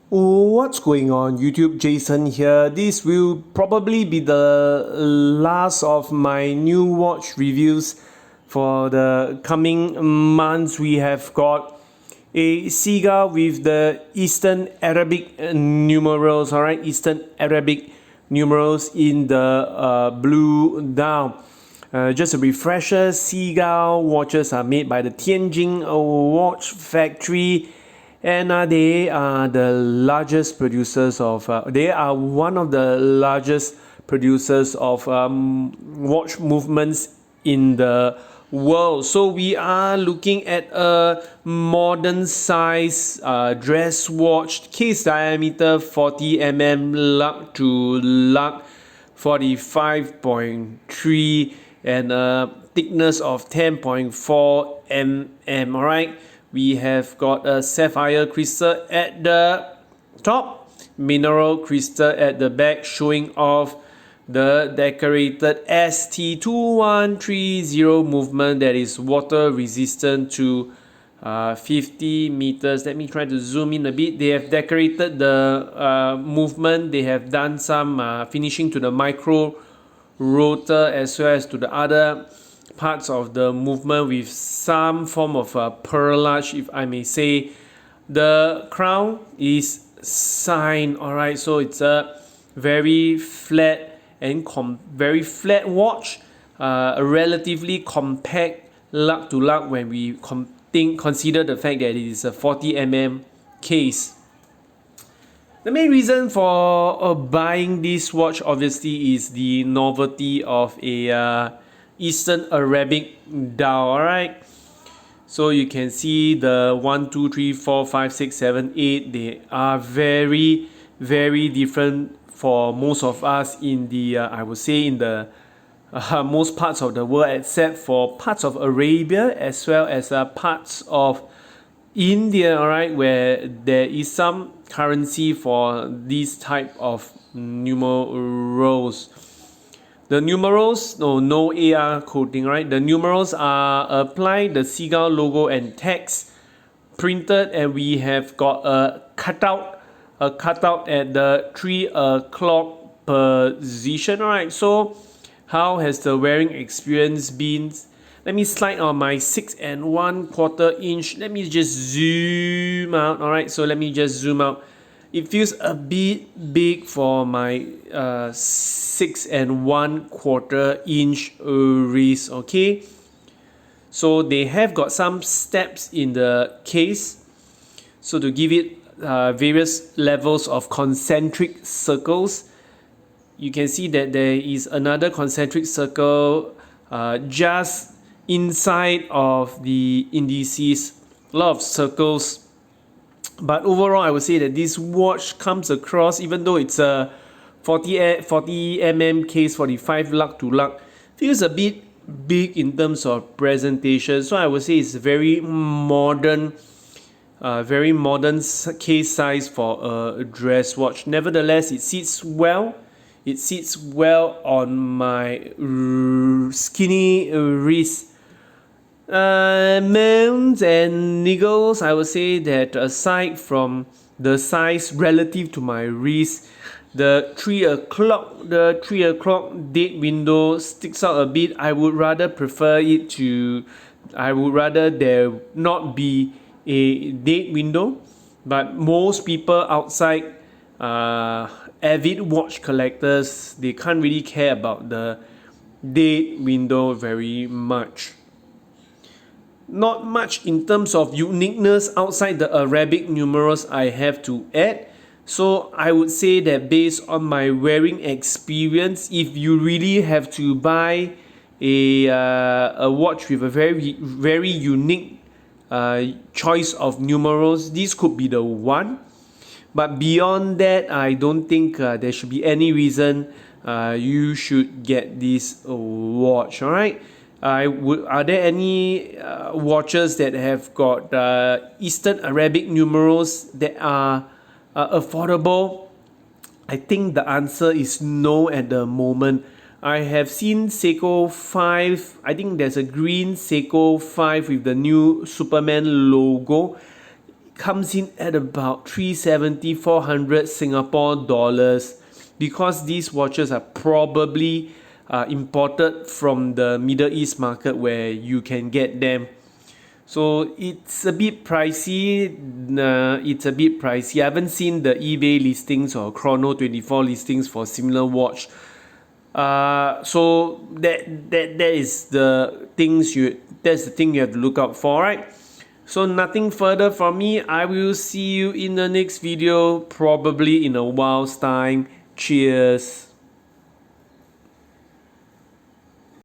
What's going on YouTube? Jason here. This will probably be the last of my new watch reviews for the coming months. We have got a Seagull with the Eastern Arabic numerals, alright, Eastern Arabic numerals in the blue dial. Just a refresher, Seagull watches are made by the Tianjin Watch Factory, and they are the largest producers of, they are one of the largest producers of watch movements in the world. So we are looking at a modern size dress watch, case diameter 40 lug to lug 45.3, and a thickness of 10.4 mm. Alright, we have got a sapphire crystal at the top, mineral crystal at the back, showing off the decorated ST2130 movement that is water resistant to 50 meters. Let me try to zoom in a bit. They have decorated the movement. They have done some finishing to the micro rotor as well as to the other parts of the movement with some form of perlage, if I may say. The crown is signed, alright, so it's a very flat and very flat watch, a relatively compact lug to lug when we consider the fact that it is a 40 mm case. The main reason for buying this watch obviously is the novelty of a Eastern Arabic dial, alright? So you can see the 1, 2, 3, 4, 5, 6, 7, 8, they are very, very different for most of us in the, I would say in the most parts of the world, except for parts of Arabia as well as parts of India, alright, where there is some currency for these type of numerals. The numerals, no AR coding, right? The numerals are applied, the Seagull logo and text printed, and we have got a cutout at the 3 o'clock position, alright? So how has the wearing experience been? Let me slide on my 6 1/4 inch. Let me just zoom out. Alright, so let me just zoom out. It feels a bit big for my 6 1/4 inch wrist. Okay, so they have got some steps in the case, so to give it various levels of concentric circles. You can see that there is another concentric circle just inside of the indices, a lot of circles. But overall, I would say that this watch comes across, even though it's a 40 mm case, 45 lug to lug, feels a bit big in terms of presentation. So I would say it's very modern case size for a dress watch. Nevertheless, it sits well. It sits well on my skinny wrist. Mounts and niggles, I would say that aside from the size relative to my wrist, the 3 o'clock date window sticks out a bit. I would rather there not be a date window, but most people outside, avid watch collectors, they can't really care about the date window very much. Not much in terms of uniqueness outside the Arabic numerals I have to add. So I would say that based on my wearing experience, if you really have to buy a watch with a very unique choice of numerals, this could be the one. But beyond that, I don't think there should be any reason you should get this watch. Alright, are there any watches that have got Eastern Arabic numerals that are affordable? I think the answer is no at the moment. I have seen Seiko 5. I think there's a green Seiko 5 with the new Superman logo. comes in at about 370, 400 Singapore dollars, because these watches are probably imported from the Middle East market where you can get them. So it's a bit pricey. I haven't seen the eBay listings or Chrono24 listings for similar watch. So that is the thing you have to look out for, right? So nothing further from me. I will see you in the next video, probably in a while's time. Cheers.